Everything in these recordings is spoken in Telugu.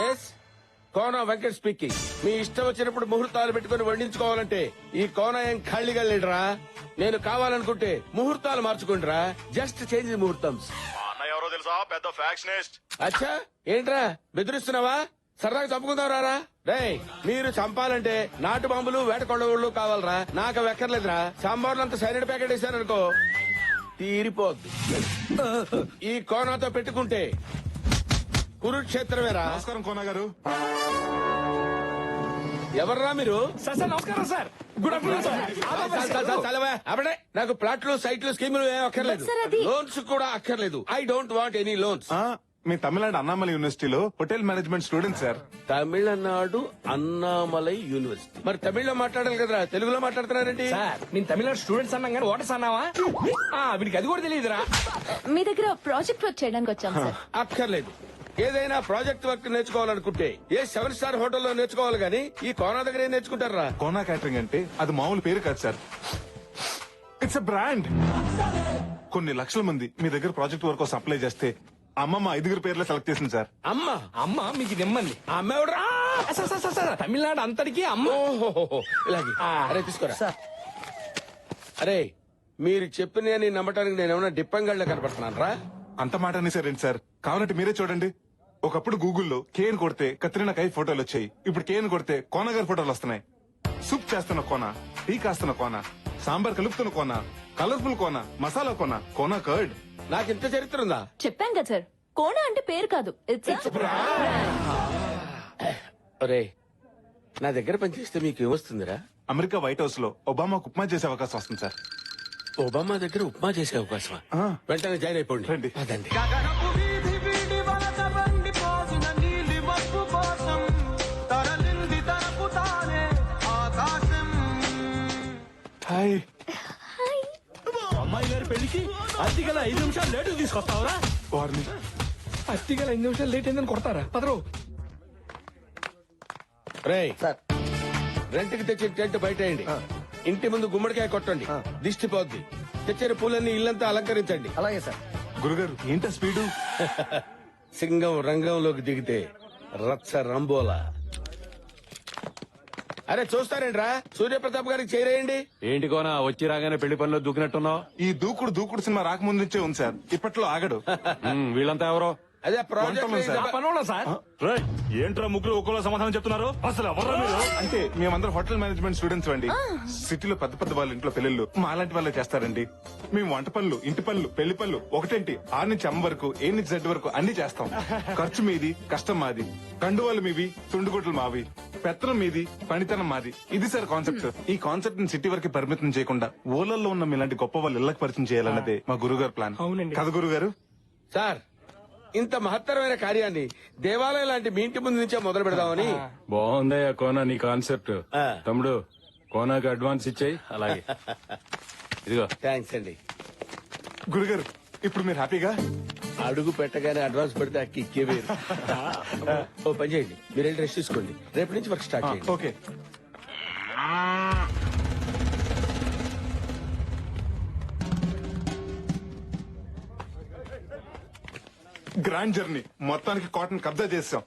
Yes Kona Venkat speaking. మీ ఇష్టం వచ్చినప్పుడు ముహూర్తాలు పెట్టుకుని వండించుకోవాలంటే ఈ కోన ఏం ఖాళీగా లేడురా. నేను కావాలనుకుంటే ముహూర్తాలు మార్చుకుంటారా. జస్ట్ చేంజ్ ముహూర్తం. ఎవరో తెలుసా, పెద్ద ఫ్యాక్షనిస్ట్. అచ్చా ఏంట్రా బెదిరిస్తున్నావా? సరదాగా చంపుకుందాం రారా. రేయ్ మీరు చంపాలంటే నాటు బాంబులు వేటకొండవుళ్ళు కావాలరా. నాకు అవి ఎక్కర్లేదురా. సాంబార్లు అంత సైలెంట్ ప్యాకెట్ వేసాననుకో తీరిపోద్ది. ఈ కోనాతో పెట్టుకుంటే కురుక్షేత్రమేరా. నమస్కారం కోన గారు. ఎవర్రా మీరు? సార్ నమస్కారం సార్. Good afternoon sir. అప్పుడే నాకు ప్లాట్లు సైట్లు స్కీములు ఏం అక్కర్లేదు. సార్, అది- లోన్స్ కూడా అక్కర్లేదు. I don't want any loans. మీ తమిళనాడు అన్నామలై యూనివర్సిటీలో hotel management student sir. Tamil Nadu Annamalai university. మరి తమిళ్లో మాట్లాడాలి కదరా, తెలుగులో మాట్లాడుతున్నారేంటి? సార్ నేను తమిళనాడు స్టూడెంట్స్ అన్నాం కానీ ఓటర్స్ అన్నావా? వీడికి అది కూడా తెలియదురా. మీ దగ్గర ప్రాజెక్ట్ వర్క్ చేయడానికి వచ్చాం సార్. అక్కర్లేదు. ఏదైనా ప్రాజెక్ట్ వర్క్ నేర్చుకోవాలనుకుంటే ఏ 7 స్టార్ హోటల్లో నేర్చుకోవాలి గానీ ఈ కోనా దగ్గర ఏం నేర్చుకుంటారా? కోనా క్యాటరింగ్ అంటే అది మామూలు పేరు కాదు సార్. It's a brand. కొన్ని లక్షల మంది మీ దగ్గర ప్రాజెక్ట్ వర్క్ కోసం అప్లై చేస్తే అమ్మమ్మ 5 పేర్లే సెలెక్ట్ చేసింది సార్. అమ్మా అమ్మ మీకు నిమ్మంది. ఆ అమ్మ ఎవడరా? సార్ తమిళనాడు అంతటికి అమ్మ. ఓహో ఇలాగే. అరే తీసుకోరా. అరే మీరు చెప్పిన నమ్మటానికి నేను ఏమైనా డిప్పంగళ్ళ కనపడుతున్నాను రా? అంత మాట అనేసారేంటి సార్? కావాలంటే మీరే చూడండి. ఒకప్పుడు గూగుల్లో కేన్ కొడితే కత్రినా కైఫ్ ఫోటోలు వచ్చాయి. ఇప్పుడు కేన్ కొడితే కోన గారి ఫోటోలు వస్తున్నాయి. సూప్ చేస్తున్న కోన, టీ కాస్తున్న కోన, సాంబార్ కలుపుతున్న కోన, కలర్ఫుల్ కోన, మసాలా కోన, కోన కర్డ్. నాకు ఇంత చరిత్ర ఉందా? చెప్పాం కదా సార్, కోణ అంటే పేరు కాదు, ఇట్స్ ఒరే నా దగ్గర పనిచేస్తే మీకు ఏమొస్తుందిరా? అమెరికా వైట్ హౌస్ లో ఒబామాకు ఉప్మా చేసే అవకాశం వస్తుంది సార్. ఒబామా దగ్గర ఉప్మా చేసే అవకాశమా? వెంటనే జాయిన్ అయిపోండి. రండి. అదండి. హాయ్. అమ్మాయి గారి పెళ్లికి అత్తిగల 5 నిమిషాలు లేటు తీసుకొస్తావరా? వారిని అత్తిగల 5 నిమిషాలు లేట్ అయిందని కొడతారా? పదరు. రేయ్ రెంట్ కి తెచ్చిన టెంట్ బయట వేయండి. ఇంటి ముందు గుమ్మడికాయ కొట్టండి, దిష్టి పోద్ది. తెచ్చిన పూలన్నీ ఇల్లంతా అలంకరించండి. అలాగే సార్. గురుగారు ఏంటో స్పీడు. సింగం రంగంలోకి దిగితే రచ్చ రంబోలా. అరే చూస్తారేంట్రా, సూర్యప్రతాప్ గారికి చేరేయండి. ఏంటి కోనా వచ్చి రాగానే పెళ్లి పనిలో దూకినట్టున్నావు? ఈ దూకుడు సినిమా రాకముందు నుంచే ఉంది సార్. ఇప్పట్లో ఆగడు. వీళ్ళంతా ఎవరో? అదే ప్రాజెక్ట్ వంటలు సార్. పనున్నా సార్. రేయ్, ఏంట్రా ముగ్గురు ఒక్కోలా సమాధానం చెప్తున్నారు? అసలు ఎవరు మీరు? అంటే మేమందరం హోటల్ మేనేజ్మెంట్ స్టూడెంట్స్ అండి. సిటీలో పెద్ద వాళ్ళ ఇంట్లో పెళ్లిళ్ళు మా లాంటి వాళ్ళే చేస్తారండి. మేము వంట పనులు, ఇంటి పనులు, పెళ్లి పనులు ఒకటేంటి 6 నుంచి M వరకు, A నుంచి Z వరకు అన్ని చేస్తాం. ఖర్చు మీది, కష్టం మాది. కండువాలు మీవి, తుండుగుట్లు మావి. పెత్తనం మీది, పనితనం మాది. ఇది సార్ కాన్సెప్ట్. ఈ కాన్సెప్ట్ ని సిటీ వరకు పరిమితం చేయకుండా ఊళ్ళల్లో ఉన్న మీలాంటి గొప్ప వాళ్ళు ఇళ్లకు పరిచయం చేయాలన్నదే మా గురుగారు ప్లాన్. అవునండి. కదా గురుగారు? సార్ ఇంత మహత్తరమైన కార్యాన్ని దేవాలయం లాంటి మీ ఇంటి ముందు నుంచే మొదలు పెడదామని. బాగుందయ్యా కోనా నీ కాన్సెప్ట్. ఆ. తమ్ముడు కోనాకి అడ్వాన్స్ ఇచ్చేయి. అలాగే ఇదిగో. థ్యాంక్స్ అండి. గురుగారు ఇప్పుడు మీరు హ్యాపీగా? అడుగు పెట్టగానే అడ్వాన్స్ పెడితే అక్కి ఇక్కే వేరు. ఓ పని చేయండి, మీరు వెళ్ళి రెస్ట్ తీసుకోండి. రేపు నుంచి వర్క్ స్టార్ట్ చేయండి. ఓకే. గ్రాండ్ జర్నీ మొత్తానికి కాటన్ కబ్జా చేసాం.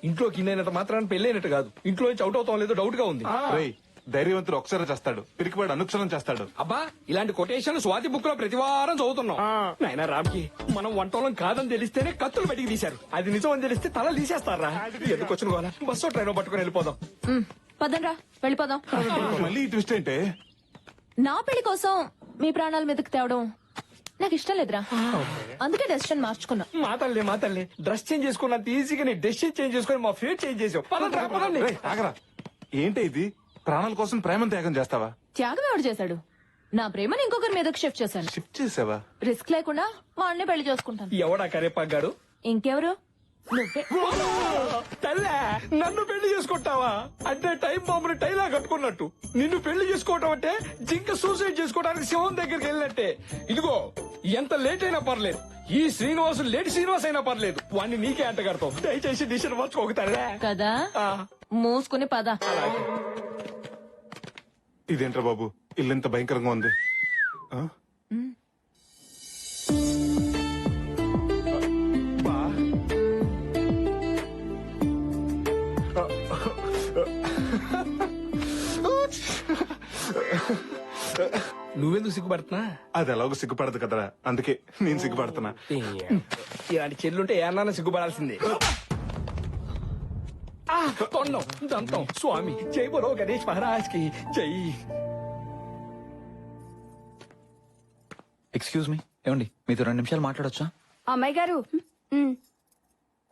ఇంట్లోకి ఇన్నైనంత మాత్రాన్ని పెళ్ళైనట్టు కాదు. ఇంట్లో నుంచి అవుట్ అవుతాం లేదో డౌట్ గా ఉంది. రేయ్ ధైర్యవంతుడు ఒకసారి చేస్తాడు, పిరికివాడు అనుక్షరం చేస్తాడు. అబ్బా ఇలాంటి కొటేషన్ స్వాతి బుక్ లో ప్రతి వారం చదువుతున్నాం. నాయనా రామ్కి మనం వంటోళం కాదని తెలిస్తేనే కత్తులు బయటికి తీశారు. అది నిజం అని తెలిస్తే తల తీసేస్తారా? ఎందుకు వచ్చిన వాళ్ళ బస్సు ట్రైన్ పట్టుకుని వెళ్ళిపోదాం. పదండ్రా వెళ్ళిపోదాం. మళ్ళీ ఈ ట్విస్ట్ ఏంటే? నా పెళ్లి కోసం మీ ప్రాణాల మీదకి తేవడం నాకు ఇష్టం లేదురా. అందుకే డెసిషన్ మార్చుకున్నా. మా తల్లి డ్రెస్ చేంజ్ చేసుకున్నంత ఈజీగా నీ డెసిషన్ చేంజ్ చేసుకుని మా ఫేట్ చేంజ్ చేసావు. పదండి. రేయ్, ఆగరా. ఏంటి ఇది? ప్రాణాల కోసం ప్రేమను త్యాగం చేస్తావా? త్యాగం ఎవడు చేశాడు? నా ప్రేమను ఇంకొకరి మీదకి షిఫ్ట్ చేశాను. షిఫ్ట్ చేసావా? రిస్క్ లేకుండా వాడిని పెళ్లి చేసుకుంటాను. ఎవడా కరేపాగాడు? ఇంకెవరు? నువ్వే. తల్లే నన్ను పెళ్లి చేసుకుంటావా? అంటే టైం బాంబుని టైలా కట్టుకున్నట్టు నిన్ను పెళ్లి చేసుకోవటం అంటే జింక సూసైడ్ చేసుకోవడానికి శివం దగ్గరికి వెళ్ళినట్టే. ఇదిగో ఎంత లేట్ అయినా పర్లేదు, ఈ శ్రీనివాసు లేట్ శ్రీనివాస్ అయినా పర్లేదు, వాడిని నీకే అంట కడతావు. దయచేసి డిసిషన్ మార్చుకోగలే కదా. మూసుకుని పద. ఇదేంట్రా బాబు ఇల్లు ఎంత భయంకరంగా ఉంది. ఆ? బా. నువ్వెందుకు సిగ్గుపడుతున్నా? అది ఎలాగో సిగ్గుపడదు కదరా, అందుకే నేను సిగ్గుపడుతున్నా. ఇలాంటి చెల్లుంటే ఏమన్నా సిగ్గుపడాల్సిందే. తొండం దంతం స్వామి జై బోలో గణేష్ మహారాజ్ కి జై. ఎక్స్క్యూజ్ మీ, ఏమండి మీతో 2 నిమిషాలు మాట్లాడొచ్చా? అమ్మాయి గారు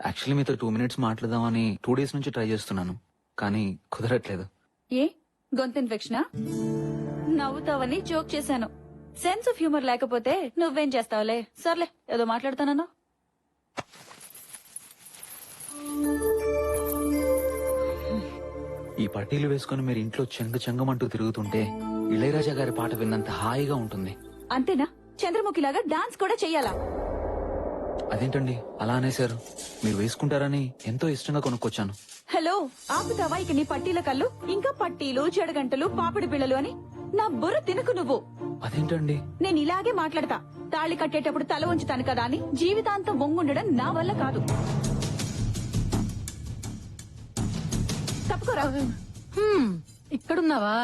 యాక్చువల్లీ మీతో 2 మినిట్స్ మాట్లాడదామని 2 డేస్ నుంచి ట్రై చేస్తున్నాను, కానీ కుదరట్లేదు. ఏ గొంతు ఇన్ఫెక్షనా? నవ్వుతావని జోక్ చేశాను. సెన్స్ ఆఫ్ హ్యూమర్ లేకపోతే నువ్వేం చేస్తావులే. సర్లే ఏదో మాట్లాడతానన్నా. ఈ పట్టీలు వేసుకుని మీరు ఇంట్లో చెంగమంటూ తిరుగుతుంటే ఇళయరాజా గారి పాట విన్నంత హాయిగా ఉంటుంది. అంతేనా? చంద్రముఖిలాగా డాన్స్ కూడా చెయ్యాలా? అదేంటండి అలా అనేశారు? మీరు వేసుకుంటారని ఎంతో ఇష్టంగా కొనుక్కొచ్చాను. హలో, ఆపుతావా ఇక నీ పట్టీల కళ్ళు? ఇంకా పట్టీలు, చెడగంటలు, పాపిడి పిల్లలు అని నా బుర్ర తినకు నువ్వు. అదేంటండి? నేను ఇలాగే మాట్లాడతా. తాళి కట్టేటప్పుడు తల ఉంచుతాను కదా అని జీవితాంతం వంగుండడం నా వల్ల కాదు. తప్పుకోరా. ఇక్కడున్నావా?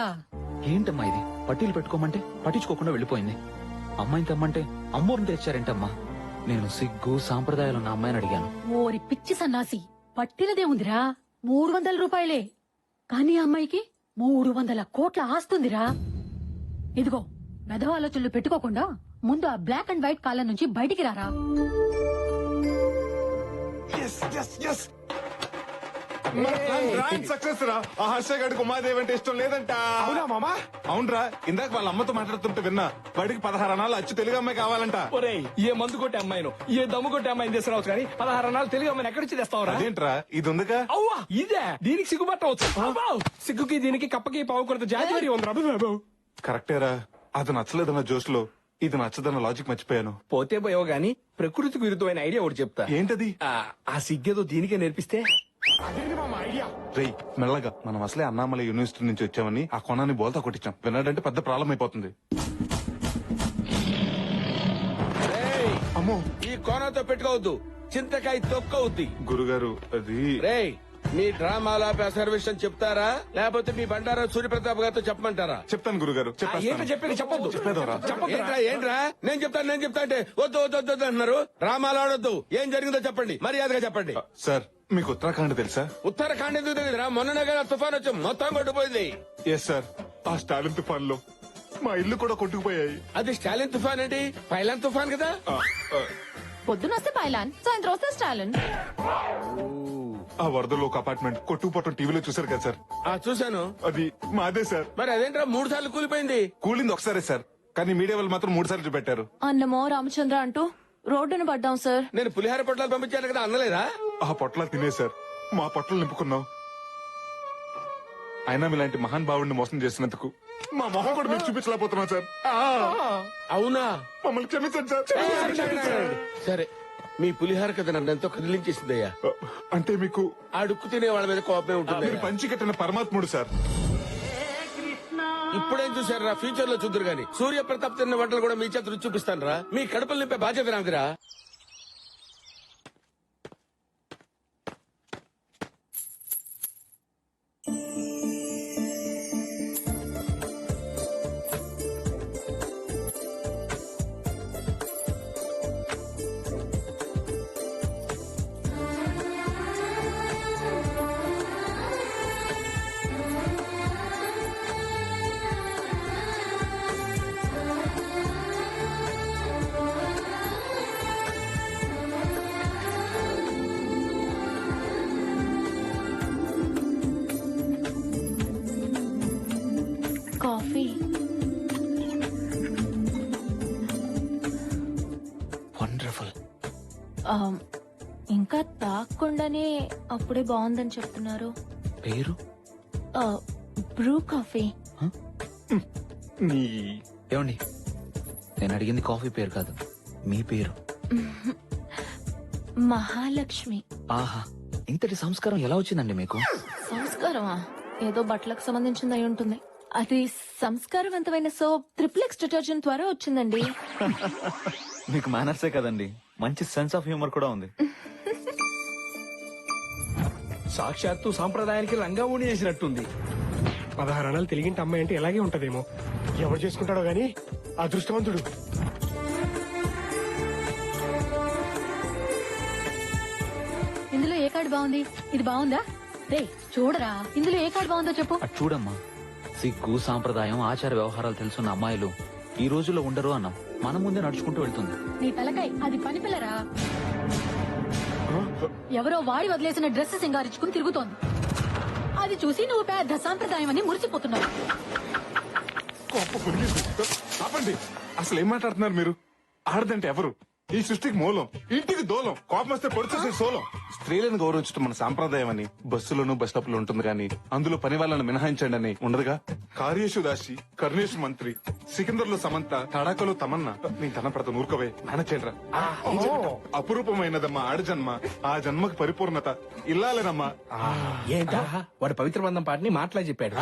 ఏంటమ్మా ఇది? పట్టీలు పెట్టుకోమంటే పట్టించుకోకుండా వెళ్ళిపోయింది. అమ్మాయిని తెమ్మంటే అమ్మోరిని తెచ్చారేంటమ్మా? నేను సిగ్గు సాంప్రదాయాలు ఉన్న అమ్మాయిని అడిగాను. ఓరి పిచ్చి సన్నాసి, పట్టినదే ఉందిరా 300 రూపాయలే, కానీ అమ్మాయికి 300 కోట్ల ఆస్తుందిరా. ఇదిగో మెదవ ఆలోచనలు పెట్టుకోకుండా ముందు ఆ బ్లాక్ అండ్ వైట్ కాలం నుంచి బయటికి రారా. సక్సెస్ రా. ఆ హర్ష గడికి ఉమాదేవి అంటే ఇష్టం లేదంట. అవునా మామా? అవునరా, ఇందాక వాళ్ళ అమ్మతో మాట్లాడుతుంటే విన్నా. వాడికి 16 అనాలు అచ్చు తెలుగు అమ్మాయి కావాలంట. ఒరేయ్, ఏ మందు కొట్టే అమ్మాయిను, ఏ దమ్ము కొట్టే అమ్మాయిని తీసుకురావచ్చు కానీ 16 అన్నాలు తెలుగు అమ్మాయిని ఎక్కడి నుంచి తెస్తావురా? అదేంట్రా, ఇది ఉందిగా. అవ్వా ఇదే దీనికి సిగ్గుపట్టవచ్చు. అబ్బా, సిగ్గుకి దీనికి కప్పకి పావు కొరత జాతి ఉంది. కరెక్టేరా, అది నచ్చలేదన్న జోష్లో ఇది నచ్చదన్న లాజిక్ మర్చిపోయాను. పోతే పోయావు గాని ప్రకృతికి విరుద్ధమైన ఐడియా ఒకటి చెప్తా. ఏంటది? ఆ సిగ్గేదో దీనికే నేర్పిస్తే. రేయ్ మెల్లగా, మనం అసలే అన్నామలై యూనివర్సిటీ నుంచి వచ్చామని ఆ కొనాన్ని బోల్తా కొట్టించాం. విన్నాడంటే పెద్ద ప్రాబ్లం అయిపోతుంది. రేయ్, అమ్మో ఈ కోనతో పెట్టుకోవద్దు, చింతకాయ తొక్కవుద్ది. గురుగారు అది. రేయ్, మీ డ్రామాల సర్వేషన్ చెప్తారా లేకపోతే మీ బండారా సూర్యప్రతాప్ గారితో చెప్పమంటారా? చెప్తాను గురుగారు, ఏంటో చెప్పేది చెప్పొద్దు. చెప్పేదోరా. ఏంట్రా నేను చెప్తా అంటే వద్దు వద్దు వద్దు వద్దు అంటున్నారు. డ్రామాలు ఆడొద్దు, ఏం జరిగిందో చెప్పండి, మర్యాదగా చెప్పండి. సార్, మీకు ఉత్తరాఖండ్ తెలుసా? ఉత్తరాఖండ్ ఎందుకు తెలియదురా? మొన్ననే కదా తుఫాన్ వచ్చి మొత్తం కొట్టుపోయింది. ఎస్ సార్, ఆ స్టాలిన్ తుఫాన్ లో మా ఇల్లు కూడా కొట్టుకుపోయాయి. అది స్టాలిన్ తుఫాన్ ఏంటి, పైలాన్ తుఫాన్ కదా. పొద్దునొస్తే పైలాన్, సాయంత్రం వస్తే స్టాలిన్. ఆ వరదలో ఒక అపార్ట్మెంట్ కొట్టుకుపోవటం టీవీలో చూసారు కదా సార్? చూశాను. అది మాదే సార్. మరి అదేంట్రా 3 సార్లు కూలిపోయింది? కూలింది ఒకసారే సార్, కానీ మీడియా వాళ్ళు మాత్రం 3 సార్లు చూపెట్టారు. అన్నమో రామచంద్ర అంటూ రోడ్డును పడ్డాం సార్. నేను పులిహార పొట్లాలు పంపించాను కదా, అందలేదా? ఆ పొట్లాలు తినే సార్ మా పొట్టలు నింపుకున్నాం. అయినా మీలాంటి మహాన్ భావుడిని మోసం చేసినందుకు మా మొహం కూడా మీకు చూపించలేకపోతున్నాం సార్. అవునా? మమ్మల్ని క్షమించండి సార్. సరే, మీ పులిహార కథ నన్ను ఎంతో కదిలించేసిందయ్యా. అంటే మీకు అడుక్కు తినే వాళ్ళ మీద కోపమే ఉంటుంది. మీరు పంచి కట్టిన పరమాత్ముడు సార్. ఇప్పుడేం చూసారా, ఫ్యూచర్ లో చూద్దరు గాని. సూర్యప్రతాప్ తిన్న వంటలు కూడా మీ చేత రుచి చూపిస్తాను రా. మీ కడుపులు నింపే బాధ్యత నాదిరా. కాఫీ. వండర్ఫుల్. ఇంకా తాగకుండానే అప్పుడే బాగుందని చెప్తున్నారు. పేరు? Bru coffee. ఏమండి, నేను అడిగింది కాఫీ పేరు కాదు, మీ పేరు. మహాలక్ష్మి. ఆహా, ఇంతటి సంస్కారం ఎలా వచ్చిందండి మీకు? సంస్కారమా? ఏదో బట్టలకు సంబంధించింది అయి ఉంటుంది. అది సంస్కారవంతమైన సోప్ ట్రిప్లెక్స్ డిటర్జెంట్ ద్వారా వచ్చిందండి. మీకు మేనర్సే కదండి, మంచి సెన్స్ ఆఫ్ హ్యూమర్ కూడా ఉంది. సాక్షాత్తు సాంప్రదాయానికి రంగా ఊడి చేసినట్టుంది. 16 అనాలు తెలిగింటి అమ్మాయి అంటే ఇలాగే ఉంటదేమో. ఎవరు చేసుకుంటాడో గానీ అదృష్టవంతుడు. ఇందులో ఏ కార్డు బాగుంది? ఇది బాగుందా? రే చూడరా, ఇందులో ఏ కార్డు బాగుందో చెప్పు. అటు చూడమ్మా, సిగ్గు సాంప్రదాయం ఆచార వ్యవహారాలు తెలుసున్న అమ్మాయిలు ఈ రోజుల్లో ఉండరు అన్నాం. మన ముందే నడుచుకుంటూ వెళ్తుంది. నీ తలకాయ్, అది పని పిల్లరా. ఎవరో వాడి వదిలేసిన డ్రెస్ సింగారించుకుని తిరుగుతోంది. అది చూసి నువ్వు పెద్ద సాంప్రదాయం అని మురిసిపోతున్నావు. గొప్ప పులిగింది. ఆపండి, అసలు ఏం మాట్లాడుతున్నారు మీరు? ఆడదంటే ఎవరు? ఈ సృష్టికి మూలం, ఇంటికి దూలం, కోపం వస్తే పొడిచేసే సోలం. స్త్రీలను గౌరవించడం మన సాంప్రదాయం అని బస్సులోను బస్ స్టాప్ లో ఉంటుంది కానీ అందులో పని వాళ్ళని మినహాయించండి అని ఉండదుగా. కార్యేషు దాసి, కర్ణేషు మంత్రి, సికిందర్ లో సమంత, తడాకలో తమన్నా. నీ తన పడత నూరుకోవే నానచేంద్ర. అపురూపమైనదమ్మా ఆడజన్మ, ఆ జన్మకు పరిపూర్ణత ఇల్లాలేనమ్మా. ఏంటా వాడు పవిత్ర బంధం పాటని మాటలా చెప్పాడు.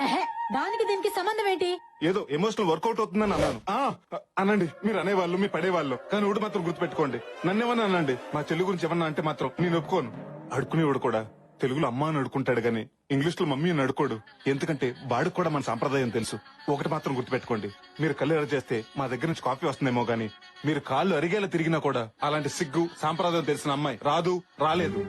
ఎహె, దానికి దీనికి సంబంధం ఏంటి? ఏదో ఎమోషనల్ వర్కౌట్ అవుతుందని అన్నాను. అనండి, మీరు అనేవాళ్ళు, మీ పడేవాళ్ళు, కానీ ఒకటి మాత్రం గుర్తుపెట్టుకోండి. నన్నేమన్నా అనండి, మా చెల్లి గురించి ఏమన్నా అంటే మాత్రం నేను ఒప్పుకోను. అడుకునేవాడు కూడా తెలుగులో అమ్మ అని అడుకుంటాడు గానీ ఇంగ్లీష్ లో మమ్మీ అని అడుకోడు. ఎందుకంటే వాడికి కూడా మన సాంప్రదాయం తెలుసు. ఒకటి మాత్రం గుర్తుపెట్టుకోండి, మీరు కళ్ళు ఎర్ర చేస్తే మా దగ్గర నుంచి కాఫీ వస్తుందేమో గానీ మీరు కాళ్ళు అరిగేలా తిరిగినా కూడా అలాంటి సిగ్గు సాంప్రదాయం తెలిసిన అమ్మాయి రాదు, రాలేదు.